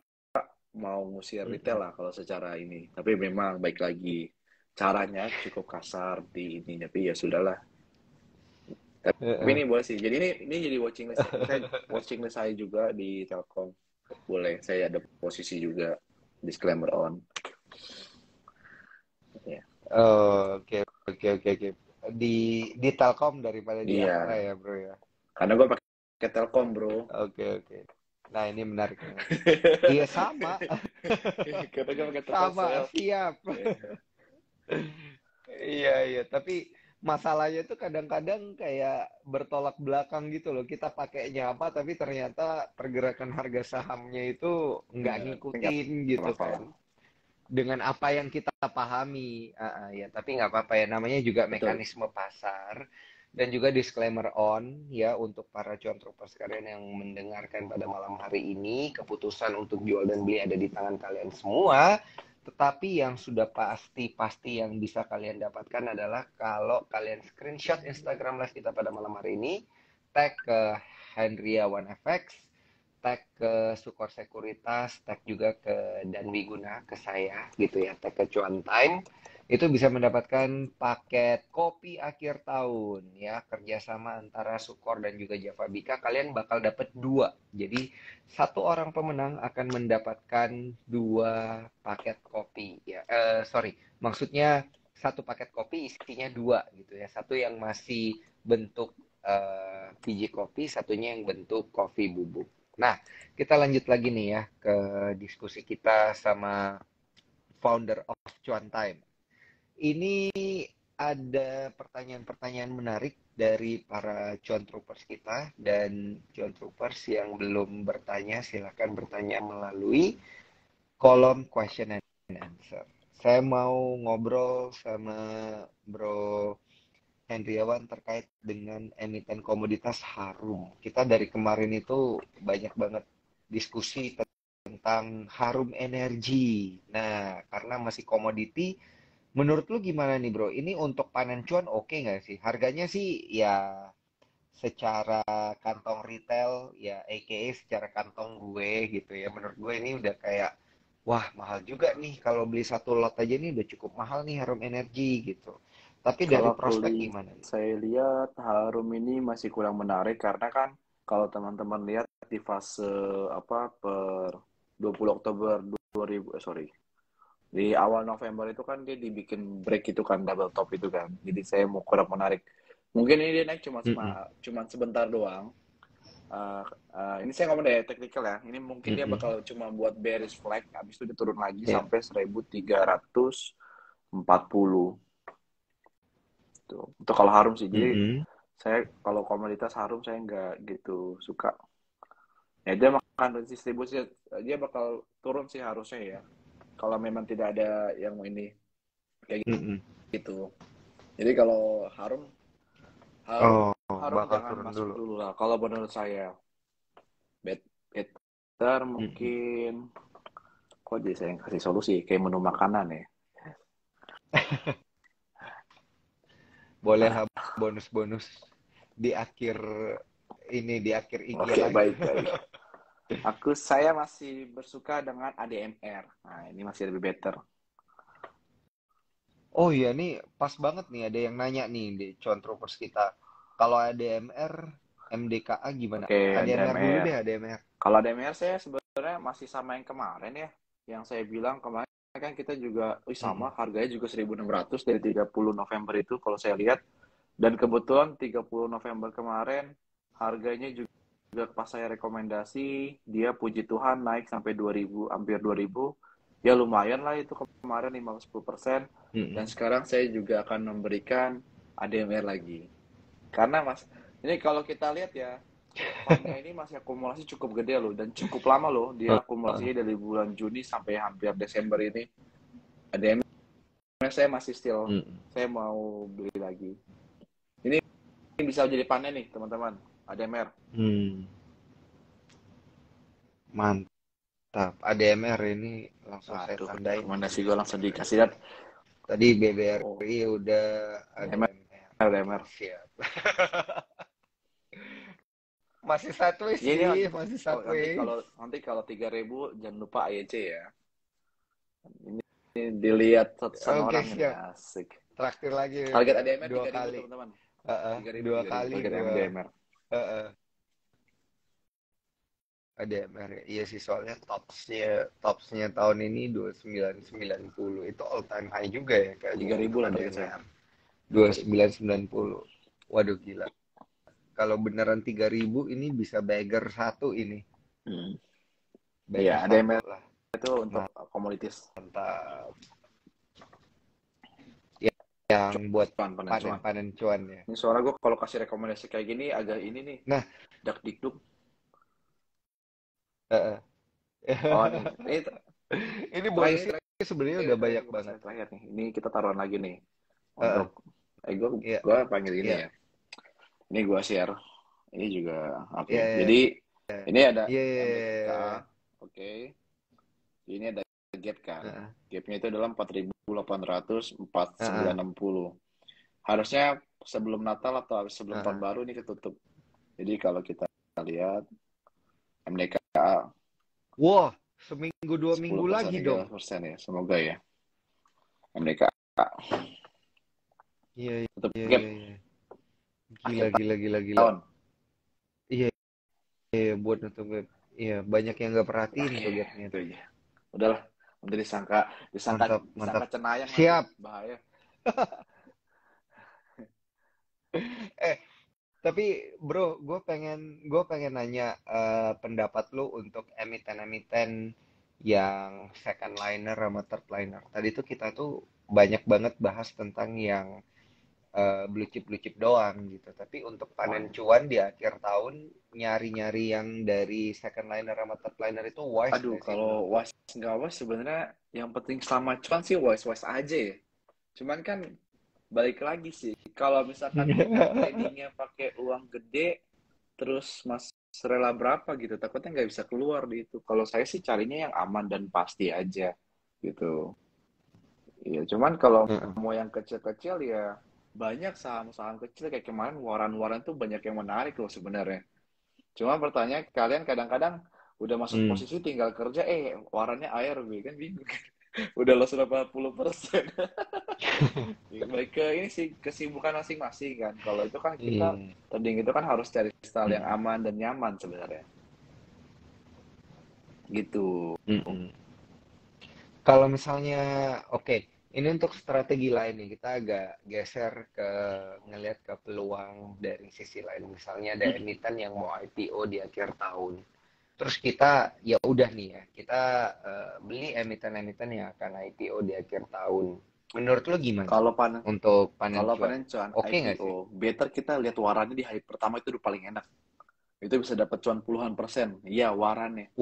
mau ngusir retail Mm-mm. lah kalau secara ini. Tapi memang baik lagi caranya cukup kasar di ini. Tapi ya sudahlah. Tapi Heeh. ini boleh sih. Jadi ini jadi watching list. Saya watching list saya juga di Telkom. Boleh. Saya ada posisi juga. Disclaimer on. Ya. Oh, oke, oke, oke, oke. Di Telkom daripada di Astra Iya. ya, bro ya. Karena gue pakai Telkom, bro. Oke, oke. Nah, ini menarik nih. Iya, sama. Karena gue pakai Sama, Telkomsel. siap. Iya. Iya, iya. Tapi masalahnya tuh kadang-kadang kayak bertolak belakang gitu loh. Kita pakainya apa, tapi ternyata pergerakan harga sahamnya itu nggak Tapi nggak ngikutin gitu kan. masalah. Dengan apa yang kita pahami. Ya, tapi nggak apa-apa ya. Namanya juga Betul. mekanisme pasar. Dan juga disclaimer on ya untuk para cuan troopers kalian yang mendengarkan pada malam hari ini. Keputusan untuk jual dan beli ada di tangan kalian semua. Tetapi yang sudah pasti-pasti yang bisa kalian dapatkan adalah kalau kalian screenshot Instagram live kita pada malam hari ini, tag ke Hendria OneFX, tag ke Sukor Sekuritas, tag juga ke Dan Wiguna, ke saya gitu ya, tag ke Cuan Time, itu bisa mendapatkan paket kopi akhir tahun ya, kerjasama antara Sukor dan juga Java Bika. Kalian bakal dapat dua, jadi satu orang pemenang akan mendapatkan dua paket kopi ya. Sorry, maksudnya satu paket kopi isinya dua gitu ya, satu yang masih bentuk biji kopi, satunya yang bentuk kopi bubuk. Nah, kita lanjut lagi nih ya ke diskusi kita sama founder of Cuan Time. Ini ada pertanyaan-pertanyaan menarik dari para Cuan Troopers kita, dan Cuan Troopers yang belum bertanya silahkan bertanya melalui kolom question and answer. Saya mau ngobrol sama Bro Hendriawan terkait dengan emiten komoditas Harum. Kita dari kemarin itu banyak banget diskusi tentang Harum Energi. Nah, karena masih komoditi, menurut lu gimana nih bro? Ini untuk panen cuan oke nggak sih? Harganya sih ya secara kantong retail ya aka secara kantong gue gitu ya. Menurut gue ini udah kayak wah mahal juga nih kalau beli satu lot aja nih udah cukup mahal nih Harum Energi gitu. Tapi dari Kalau prospek gimana nih? saya lihat Harum ini masih kurang menarik karena kan kalau teman-teman lihat di fase apa per 20 Oktober 2000 sorry di awal November itu kan dia dibikin break itu kan double top itu kan. Jadi saya mau kurang menarik. Mungkin ini dia naik Mm-mm, cuma sebentar doang. Uh, ini saya ngomong dari teknikal ya. Ini mungkin dia mm-mm, bakal cuma buat bearish flag, habis itu dia turun lagi ya, sampai 1340. Tuh. Untuk kalau Harum sih. Jadi mm-mm, saya kalau komoditas Harum saya nggak gitu suka. Ya dia makan distribusi, dia bakal turun sih harusnya ya. Kalau memang tidak ada yang ini kayak mm-mm. gitu. Jadi kalau Harum Harum Oh, Harum bakal jangan turun masuk dulu. dulu lah. Kalau menurut saya, better Mm-mm. mungkin. Kok jadi saya yang kasih solusi kayak menu makanan ya. Boleh lah bonus-bonus di akhir ini di akhir IG Oke, live. baik baik. Saya masih bersuka dengan ADMR. Nah, ini masih lebih better. Oh iya nih pas banget nih ada yang nanya nih di Cuan Troopers kita. Kalau ADMR MDKA gimana? Oke, ADMR dulu ADMR. deh ADMR. Kalau ADMR saya sebenarnya masih sama yang kemarin ya. Yang saya bilang kemarin kan kita juga, sama Mm-mm. harganya juga 1.600 dari 30 November itu kalau saya lihat. Dan kebetulan 30 November kemarin harganya juga pas saya rekomendasi, dia puji Tuhan naik sampai 2.000, hampir 2.000. Ya lumayan lah itu kemarin 5-10%. Dan Mm-mm. sekarang saya juga akan memberikan ADMR lagi. Karena Mas, ini kalau kita lihat ya, fundnya ini masih akumulasi cukup gede loh dan cukup lama loh. Dia akumulasinya dari bulan Juni sampai hampir Desember ini. ADMR saya masih still, saya mau beli lagi. Ini bisa jadi panen nih teman-teman, ADMR. Mantap. ADMR ini langsung saya Aduh, tandain. rekomendasi gue langsung dikasih lihat. Tadi BBRI udah ADMR. ADMR. Siap. Masih satu Ya, sih, ini masih satu. nanti kalau 3.000 jangan lupa AEC ya. Ini dilihat satu orang ini asik. Traktir lagi. Target ADMR 2 3.000 kali. teman-teman. 2 kali target gua. ADMR. ADMR ya. Iya sih soalnya topsnya tahun ini 2990 itu all time high juga ya kayak 3.000 lah target saya. 2990. Waduh gila. Kalau beneran 3.000 ini bisa beggar satu ini. Iya, ADMR lah. Itu untuk komoditas. Mantap. Yang buat panen cuan ya. Ini suara gue kalau kasih rekomendasi kayak gini agak ini nih. Nah, dakdikduk. Oh ini bonusnya sebenarnya udah banyak banget. Terakhir nih, ini kita taruhan lagi nih. Untuk gue panggil ini ya. Ini gue share. Ini juga oke. Jadi ini ada MDK, oke. Ini ada gap kan. Gapnya itu adalah 4.800, 4.960. Harusnya sebelum Natal atau sebelum tahun baru ini ketutup. Jadi kalau kita lihat MDK, wah, seminggu 2 minggu lagi dong. 10% ya, semoga ya. MDK. Iya. Tutup gap. Gila. Tahun. Iya, buat nutup gap. Iya, banyak yang nggak perhatiin tuh gapnya. Itu aja. Udahlah, nanti disangka mantap. cenayang. Siap. Nanti. Bahaya. Tapi bro, gue pengen nanya pendapat lu untuk emiten yang second liner sama third liner. Tadi tuh kita tuh banyak banget bahas tentang yang blue chip doang gitu. Tapi untuk panen cuan di akhir tahun nyari-nyari yang dari second liner sama third liner itu wise. Aduh, kalau wise nggak wise sebenarnya yang penting selama cuan sih wise aja ya. Cuman kan balik lagi sih, kalau misalkan kita tradingnya pakai uang gede, terus mas rela berapa gitu, takutnya nggak bisa keluar di itu. Kalau saya sih carinya yang aman dan pasti aja gitu. Iya, cuman kalau mau yang kecil-kecil ya banyak saham-saham kecil kayak kemarin waran tuh banyak yang menarik loh sebenarnya. Cuma bertanya kalian kadang-kadang udah masuk posisi tinggal kerja, warannya ARB kan bingung. Udah loss 80%. Baik ke ini sih kesibukan masing-masing kan. Kalau itu kan kita trading itu kan harus cari style yang aman dan nyaman sebenarnya. Gitu. Kalau misalnya ini untuk strategi lain nih, kita agak geser ke ngelihat ke peluang dari sisi lain. Misalnya ada emiten yang mau IPO di akhir tahun. Terus kita ya udah nih ya, kita beli emiten-emiten yang akan IPO di akhir tahun. Menurut lo gimana? Untuk panen cuan? Oke nggak sih? Better kita lihat warannya di hari pertama itu udah paling enak. Itu bisa dapat cuan puluhan %. Iya, warannya.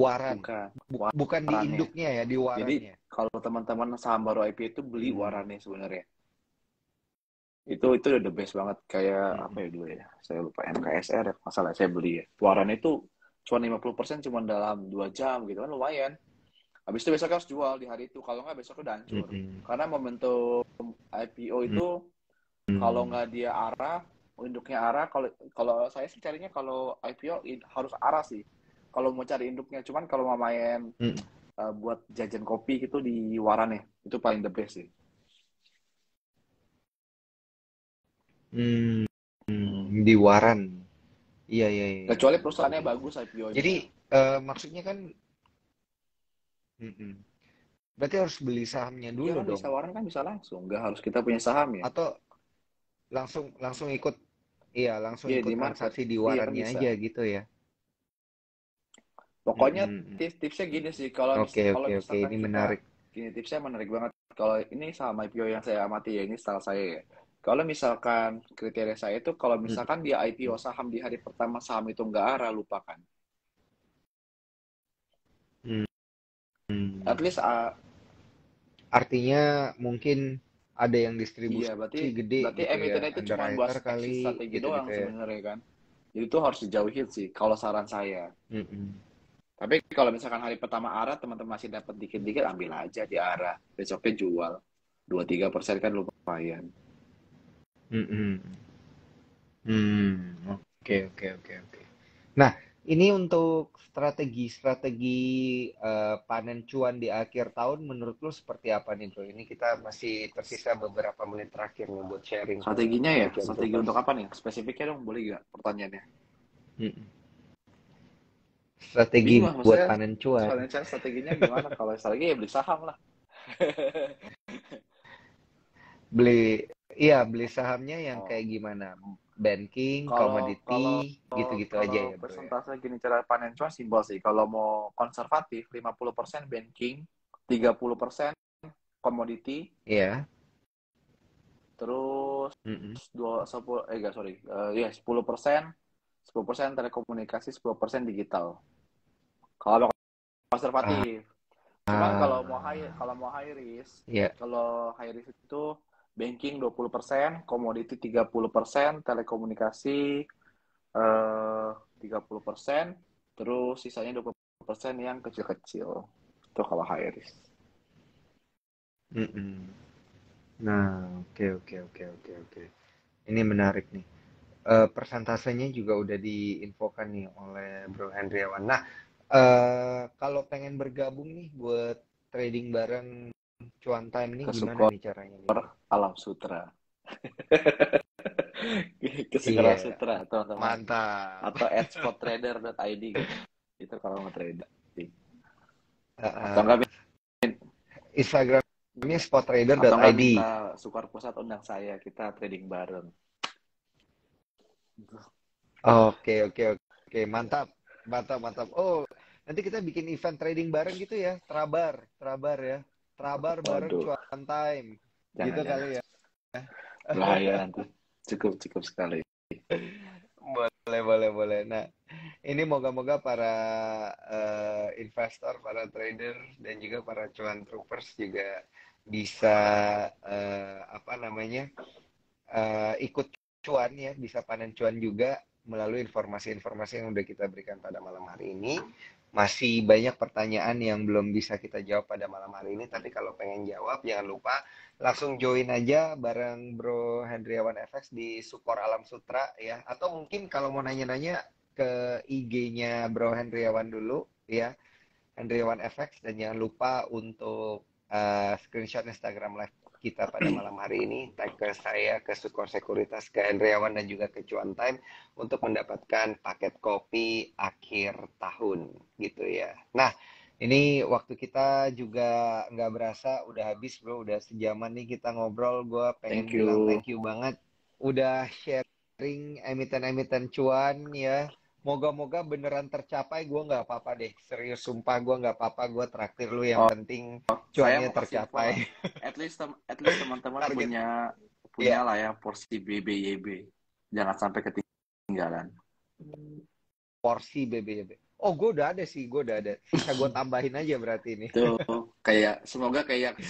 Bukan di induknya ya, di warannya. Jadi kalau teman-teman saham baru IPO itu beli warannya sebenarnya. Itu udah the best banget. Kayak apa ya dulu ya? Saya lupa MKSR ya, masalah saya beli ya. Warannya itu cuan 50% cuma dalam 2 jam gitu kan, lumayan. Habis itu besok harus jual di hari itu. Kalau nggak besok udah hancur. Karena momentum IPO itu kalau nggak dia arah, induknya arah, kalau saya sih carinya kalau IPO harus arah sih. Kalau mau cari induknya, cuman kalau mau main buat jajan kopi gitu di warannya, itu paling the best sih. Di waran. Iya. Kecuali perusahaannya bagus IPO-nya. Jadi maksudnya kan berarti harus beli sahamnya dulu kan dong. Bisa waran kan bisa langsung, nggak harus kita punya saham ya. Atau langsung ikut ikut transaksi di warannya aja gitu ya. Pokoknya tipsnya gini sih, kalau misalkan ini menarik. Gini tipsnya menarik banget. Kalau ini saham IPO yang saya amati ya, ini style saya ya. Kalau misalkan kriteria saya itu kalau Mm, misalkan dia IPO saham di hari pertama saham itu nggak arah, lupakan. mm, At mm. least Artinya mungkin ada yang iya, distribusi berarti gede berarti gitu ya, emiten itu cuma buat underwriter exit kali strategi doang gitu-gitu ya. sebenarnya kan. Jadi itu harus dijauhin sih kalau saran saya. Mm-mm. Tapi kalau misalkan hari pertama arah teman-teman masih dapat dikit-dikit, ambil aja di arah. Besoknya jual. 2-3% kan lumayan. Mm-mm. Oke, oke, oke, oke. Nah, ini untuk strategi-strategi panen cuan di akhir tahun, menurut lu seperti apa nih, bro? Ini kita masih tersisa beberapa menit terakhir nih buat sharing ke Strateginya para ya, cuan strategi troopers. untuk apa nih? Spesifiknya dong, boleh gak pertanyaannya? Mm-mm. Strategi Bingung lah, buat maksudnya panen cuan. financial strateginya gimana? Kalau strategi ya beli saham lah. Beli, iya beli sahamnya yang Oh, kayak gimana? Banking, kalau kalau commodity, gitu-gitu aja kalau ya, bro ya. persentase gini cara panen cuan simpel sih. Kalau mau konservatif 50% banking, 30% komoditi, Iya. terus Mm-mm. 10 enggak sorry, ya 10% telekomunikasi, 10% digital. Kalau mau Ah, konservatif. Cuman kalau mau high risk, ya. kalau high risk itu banking 20%, komoditi 30%, telekomunikasi 30%, terus sisanya 20% yang kecil-kecil. Itu kalau high risk. Mm-mm. Nah, oke, oke, oke, oke, oke. Ini menarik nih. Persentasenya juga udah diinfokan nih oleh Bro Hendriawan. Nah, kalau pengen bergabung nih buat trading bareng Cuan Time nih Ke gimana Sukor nih caranya nih, Bro? Alam Sutra. Ke Sukor Alam Iya, Sutra, teman-teman. mantap. Atau @spottrader.id gitu. Itu kalau mau trading. Atau enggak Uh, Instagramnya atau enggak spottrader.id. minta Sukor Pusat undang saya, kita trading bareng. Oke, oke, oke, mantap, mantap, mantap. Oh, nanti kita bikin event trading bareng gitu ya, Trabar, Trabar ya, Trabar bareng Waduh, Cuan Time, gitu jangan-jangan. kali ya. Bahaya nanti. Cukup sekali. Boleh, boleh, boleh. Nah, ini moga-moga para investor, para trader, dan juga para cuan troopers juga bisa apa namanya ikut cuan ya, bisa panen cuan juga melalui informasi-informasi yang udah kita berikan pada malam hari ini. Masih banyak pertanyaan yang belum bisa kita jawab pada malam hari ini, tapi kalau pengen jawab jangan lupa langsung join aja bareng Bro Hendriawan FX di Sukor Alam Sutra ya. Atau mungkin kalau mau nanya-nanya ke IG-nya Bro Hendriawan dulu ya, Hendriawan FX, dan jangan lupa untuk screenshot Instagram live kita pada malam hari ini, tag ke saya, ke Sukor Sekuritas, ke Hendriawan, dan juga ke Cuan Time untuk mendapatkan paket kopi akhir tahun gitu ya. Nah, ini waktu kita juga nggak berasa udah habis bro, udah sejaman nih kita ngobrol. Gue pengen Thank bilang you. thank you banget udah sharing emiten-emiten cuan ya. Moga-moga beneran tercapai, gue nggak apa-apa deh. Serius, sumpah gue nggak apa-apa. Gue traktir lu, yang Oh, penting saya cuannya mau kasih info lah. tercapai. At least teman-teman Target, punya ya, lah ya porsi BBYB. Jangan sampai ketinggalan. porsi BBB. Oh, gue udah ada sih, gue udah ada. Sisa gue tambahin aja berarti ini. Tuh semoga kayak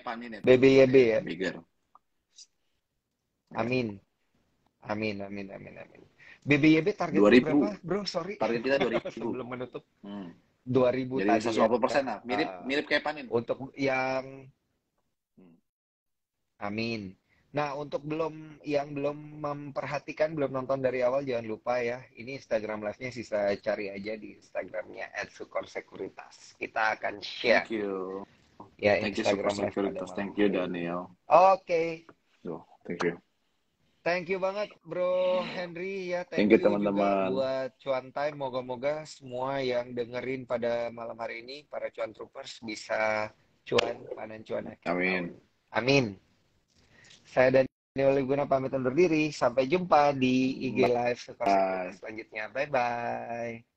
Panin itu BBYB ya, ya. bigger. Ya. Amin. Amin, amin, amin, amin. BBYB target lu 2000. berapa, bro? Sorry. Target kita 2000. Sebelum menutup. Hmm. 2000 Jadi tadi ya. 150% lah. Mirip Uh, mirip kayak Panin. untuk yang Hmm. amin. Nah, untuk belum memperhatikan, belum nonton dari awal, jangan lupa ya. Ini Instagram live-nya sisa cari aja di Instagramnya @sukorsekuritas. Kita akan share Thank you. ya Thank you Super Instagram live pada Securitas. malam Thank you hari ini. Daniel. Oke, Tuh, thank you. thank you banget Bro Henry ya. Thank Thank you you juga teman-teman. buat Cuan Time. Moga-moga semua yang dengerin pada malam hari ini, para Cuan Troopers, bisa cuan, panen cuan akhir tahun. Amin. Amin. Saya Daniel Liguna pamit undur diri. Sampai jumpa di IG Live Sekor Bye. Sekuritas selanjutnya. Bye-bye.